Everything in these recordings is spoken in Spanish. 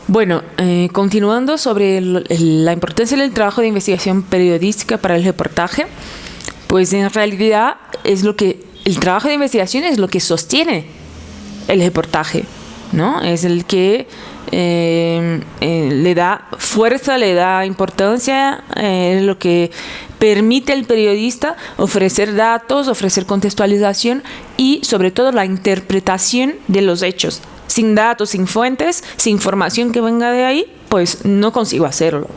Bueno, continuando sobre la importancia del trabajo de investigación periodística para el reportaje, pues en realidad el trabajo de investigación es lo que sostiene el reportaje, ¿no? Es el que le da fuerza, le da importancia, es lo que permite al periodista ofrecer datos, ofrecer contextualización y sobre todo la interpretación de los hechos. Sin datos, sin fuentes, sin información que venga de ahí, pues no consigo hacerlo.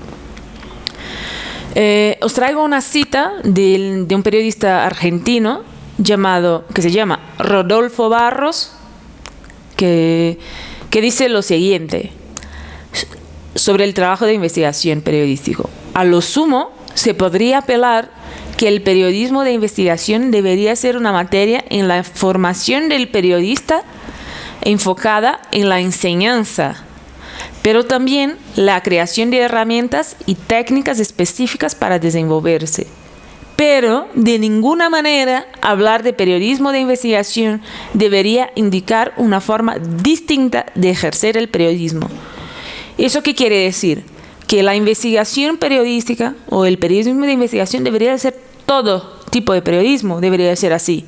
Os traigo una cita de un periodista argentino que se llama Rodolfo Barros, que dice lo siguiente sobre el trabajo de investigación periodístico. A lo sumo, se podría apelar que el periodismo de investigación debería ser una materia en la formación del periodista enfocada en la enseñanza, pero también la creación de herramientas y técnicas específicas para desenvolverse. Pero de ninguna manera hablar de periodismo de investigación debería indicar una forma distinta de ejercer el periodismo. ¿Eso qué quiere decir? Que la investigación periodística o el periodismo de investigación debería ser todo tipo de periodismo, debería ser así.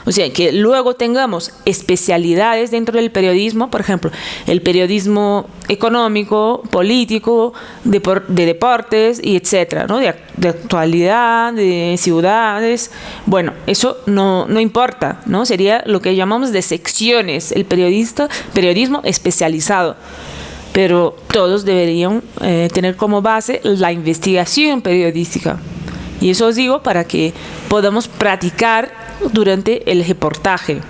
O sea, que luego tengamos especialidades dentro del periodismo, por ejemplo, el periodismo económico, político, de deportes y etcétera, ¿no? De actualidad, de ciudades. Bueno, eso no importa, ¿no? Sería lo que llamamos de secciones, el periodismo especializado. Pero todos deberían tener como base la investigación periodística. Y eso os digo para que podamos practicar durante el reportaje,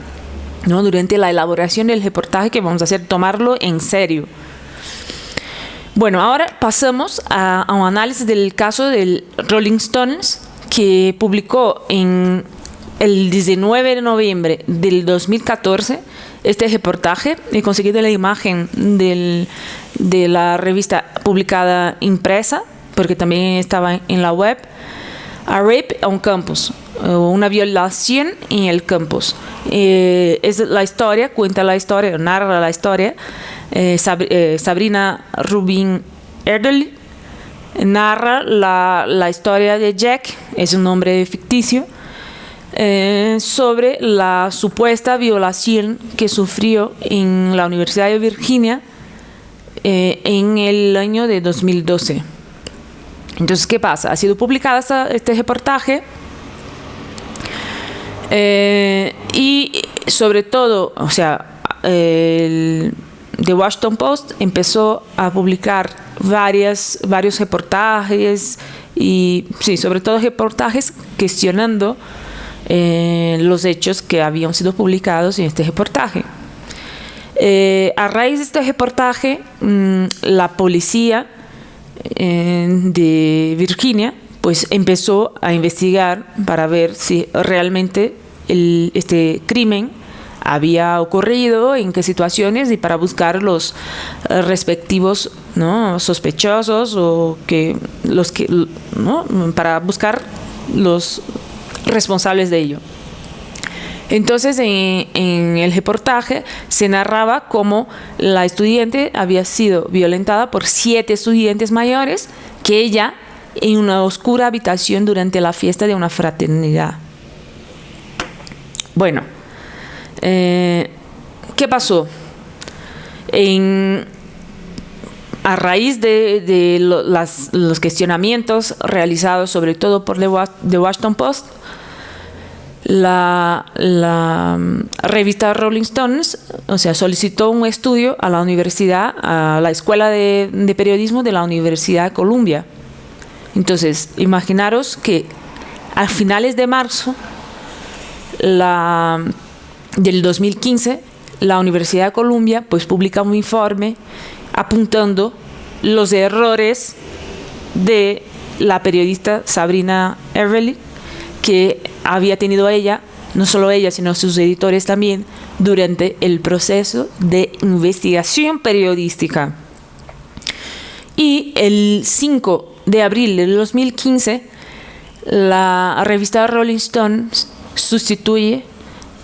¿no? Durante la elaboración del reportaje que vamos a hacer, tomarlo en serio. Bueno, ahora pasamos a un análisis del caso del Rolling Stones, que publicó en el 19 de noviembre del 2014 este reportaje. He conseguido la imagen de la revista publicada impresa, porque también estaba en la web. A Rape on Campus, una violación en el campus. Es la historia, narra la historia. Sabrina Rubin Erdely narra la historia de Jack, es un nombre ficticio, sobre la supuesta violación que sufrió en la Universidad de Virginia en el año de 2012. Entonces, ¿qué pasa? Ha sido publicado este reportaje y sobre todo, o sea, The Washington Post empezó a publicar varios reportajes y, sí, sobre todo reportajes cuestionando los hechos que habían sido publicados en este reportaje. A raíz de este reportaje, la policía de Virginia pues empezó a investigar para ver si realmente este crimen había ocurrido, en qué situaciones, y para buscar los respectivos, ¿no?, sospechosos o para buscar los responsables de ello. Entonces, en el reportaje se narraba cómo la estudiante había sido violentada por 7 estudiantes mayores que ella en una oscura habitación durante la fiesta de una fraternidad. Bueno, ¿qué pasó? A raíz de los cuestionamientos realizados sobre todo por The Washington Post, la revista Rolling Stones, o sea, solicitó un estudio a la universidad, a la escuela de periodismo de la Universidad de Columbia. Entonces, imaginaros que a finales de marzo del 2015, la Universidad de Columbia pues publica un informe apuntando los errores de la periodista Sabrina Erdely, que había tenido ella, no solo ella, sino sus editores también, durante el proceso de investigación periodística. Y el 5 de abril del 2015, la revista Rolling Stone sustituye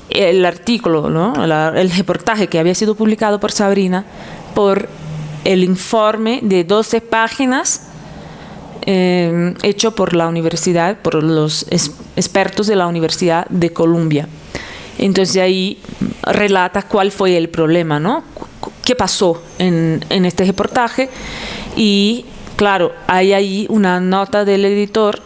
el artículo, ¿no?, el reportaje que había sido publicado por Sabrina por el informe de 12 páginas hecho por la universidad, por los expertos de la Universidad de Columbia. Entonces ahí relata cuál fue el problema, ¿no? ¿Qué pasó en este reportaje? Y claro, hay ahí una nota del editor,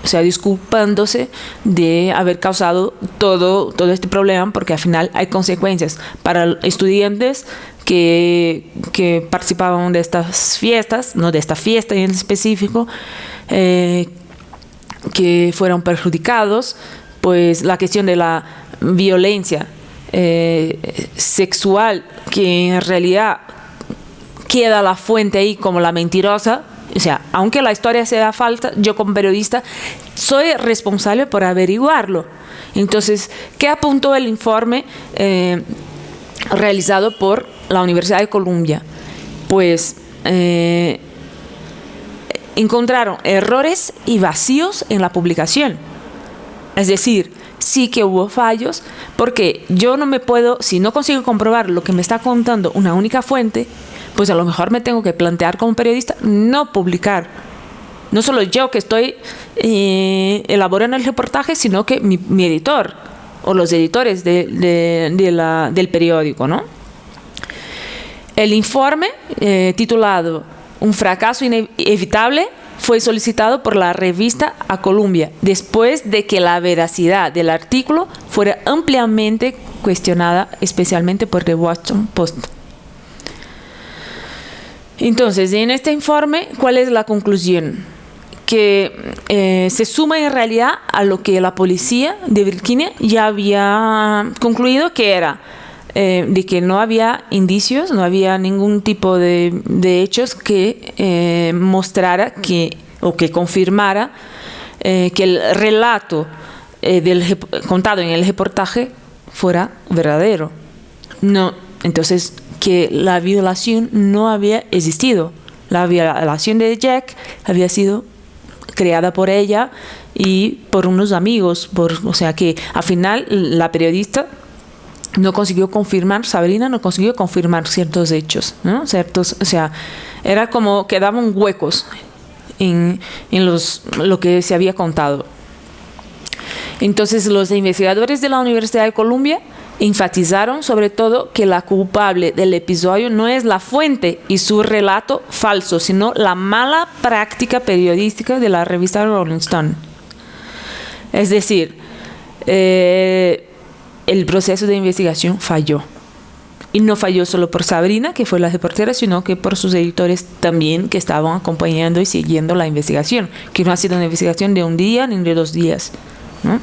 o sea, disculpándose de haber causado todo este problema, porque al final hay consecuencias para estudiantes que participaban de estas fiestas, no de esta fiesta en específico, que fueron perjudicados, pues la cuestión de la violencia sexual, que en realidad queda la fuente ahí como la mentirosa. O sea, aunque la historia sea falsa, yo como periodista soy responsable por averiguarlo. Entonces, ¿qué apuntó el informe realizado por la Universidad de Columbia? Pues encontraron errores y vacíos en la publicación. Es decir, sí que hubo fallos, porque yo no me puedo, si no consigo comprobar lo que me está contando una única fuente, pues a lo mejor me tengo que plantear como periodista no publicar. No solo yo que estoy elaborando el reportaje, sino que mi editor o los editores del periódico, ¿no? El informe, titulado Un fracaso inevitable, fue solicitado por la revista a Columbia después de que la veracidad del artículo fuera ampliamente cuestionada, especialmente por The Washington Post. Entonces, en este informe, ¿cuál es la conclusión? Que se suma en realidad a lo que la policía de Virginia ya había concluido, que era de que no había indicios, no había ningún tipo de hechos que mostrara o que confirmara que el relato contado en el reportaje fuera verdadero. No, entonces, que la violación no había existido. La violación de Jack había sido creada por ella y por unos amigos, o sea que al final la periodista no consiguió confirmar, Sabrina no consiguió confirmar ciertos hechos, ¿no? O sea, era como quedaban huecos en lo que se había contado. Entonces los investigadores de la Universidad de Columbia enfatizaron sobre todo que la culpable del episodio no es la fuente y su relato falso, sino la mala práctica periodística de la revista Rolling Stone. Es decir, el proceso de investigación falló. Y no falló solo por Sabrina, que fue la reportera, sino que por sus editores también, que estaban acompañando y siguiendo la investigación, que no ha sido una investigación de un día ni de 2 días, ¿no?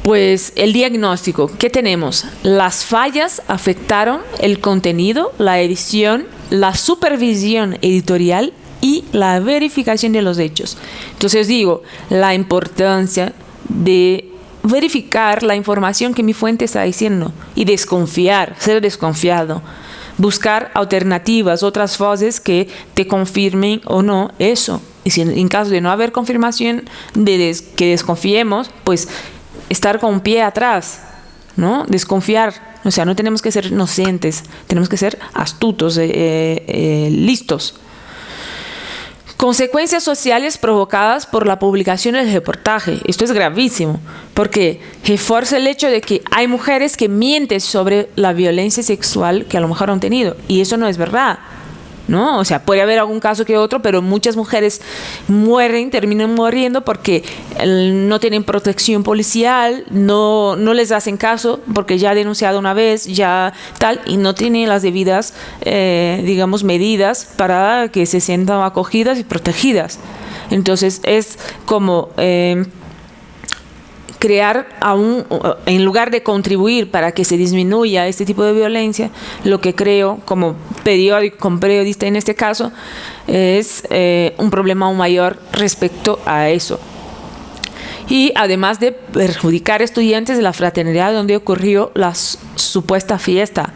Pues el diagnóstico, ¿qué tenemos? Las fallas afectaron el contenido, la edición, la supervisión editorial y la verificación de los hechos. Entonces digo, la importancia de verificar la información que mi fuente está diciendo y desconfiar, ser desconfiado, buscar alternativas, otras voces que te confirmen o no eso. Y si en caso de no haber confirmación que desconfiemos, pues estar con un pie atrás, ¿no? Desconfiar. O sea, no tenemos que ser inocentes, tenemos que ser astutos, listos. Consecuencias sociales provocadas por la publicación del reportaje. Esto es gravísimo, porque refuerza el hecho de que hay mujeres que mienten sobre la violencia sexual que a lo mejor han tenido, y eso no es verdad, ¿no? O sea, puede haber algún caso que otro, pero muchas mujeres terminan muriendo porque no tienen protección policial, no les hacen caso porque ya ha denunciado una vez, ya tal, y no tienen las debidas, digamos, medidas para que se sientan acogidas y protegidas. Entonces es como crear en lugar de contribuir para que se disminuya este tipo de violencia, lo que creo como periodista en este caso es un problema aún mayor respecto a eso. Y además de perjudicar estudiantes de la fraternidad donde ocurrió la supuesta fiesta.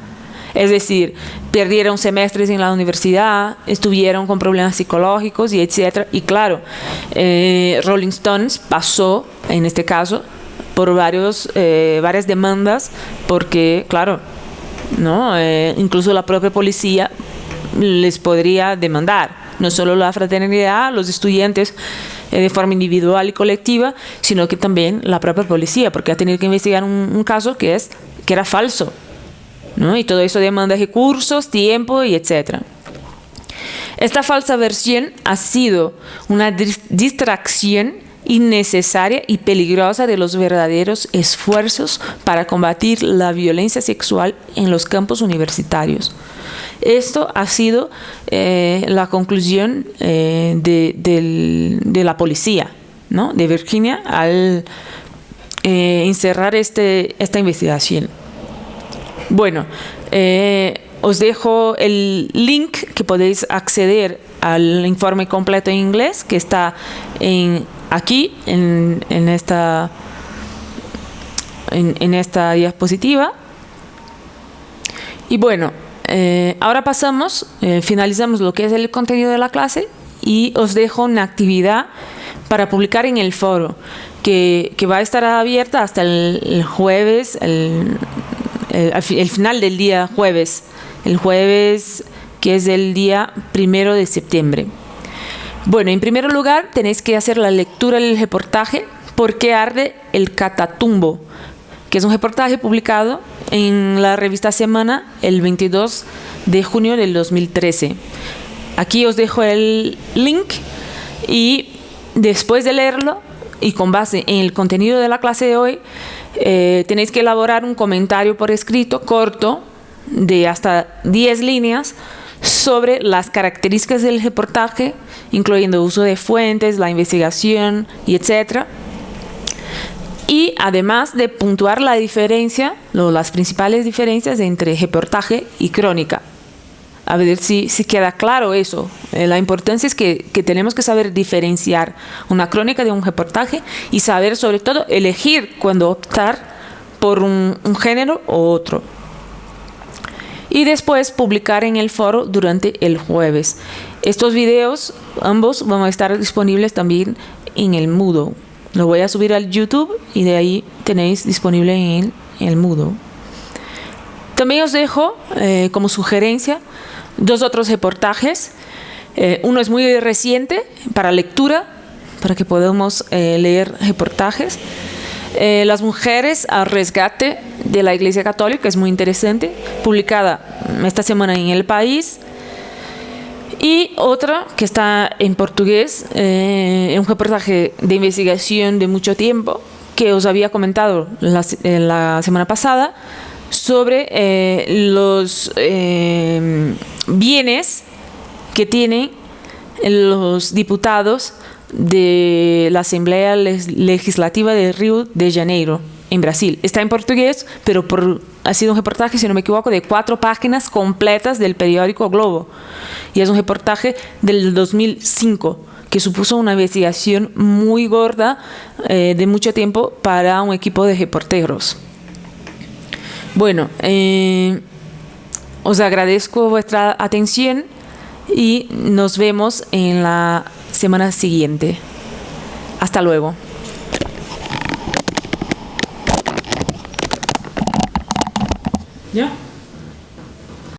Es decir, perdieron semestres en la universidad, estuvieron con problemas psicológicos y etcétera. Y claro, Rolling Stones pasó, en este caso, por varias demandas, porque, claro, ¿no? Incluso la propia policía les podría demandar, no solo la fraternidad, los estudiantes de forma individual y colectiva, sino que también la propia policía, porque ha tenido que investigar un caso que era falso, ¿no? Y todo eso demanda recursos, tiempo y etcétera. Esta falsa versión ha sido una distracción innecesaria y peligrosa de los verdaderos esfuerzos para combatir la violencia sexual en los campus universitarios. Esto ha sido la conclusión de la policía, ¿no? De Virginia al encerrar esta investigación. Bueno, os dejo el link que podéis acceder al informe completo en inglés que está aquí en esta diapositiva. Y bueno, ahora finalizamos lo que es el contenido de la clase y os dejo una actividad para publicar en el foro que va a estar abierta hasta el jueves, el final del día jueves, el jueves que es el día 1 de septiembre. Bueno, en primer lugar tenéis que hacer la lectura del reportaje ¿Por qué arde el Catatumbo?, que es un reportaje publicado en la revista Semana el 22 de junio del 2013. Aquí os dejo el link y después de leerlo y con base en el contenido de la clase de hoy, tenéis que elaborar un comentario por escrito corto de hasta 10 líneas sobre las características del reportaje, incluyendo uso de fuentes, la investigación y etcétera. Y además de puntuar la diferencia, las principales diferencias entre reportaje y crónica. A ver si queda claro eso. La importancia es que tenemos que saber diferenciar una crónica de un reportaje y saber sobre todo elegir cuándo optar por un género u otro. Y después publicar en el foro durante el jueves. Estos videos, ambos, van a estar disponibles también en el Moodle. Lo voy a subir al YouTube y de ahí tenéis disponible en el Moodle. También os dejo como sugerencia 2 otros reportajes. Uno es muy reciente para lectura, para que podamos leer reportajes. Las mujeres al rescate de la Iglesia Católica, es muy interesante, publicada esta semana en El País. Y otra que está en portugués, un reportaje de investigación de mucho tiempo que os había comentado la semana pasada sobre los bienes que tienen los diputados de la Asamblea Legislativa de Río de Janeiro, en Brasil. Está en portugués, pero ha sido un reportaje, si no me equivoco, de 4 páginas completas del periódico Globo. Y es un reportaje del 2005, que supuso una investigación muy gorda de mucho tiempo para un equipo de reporteros. Bueno, os agradezco vuestra atención y nos vemos en la semana siguiente. Hasta luego. ¿Ya?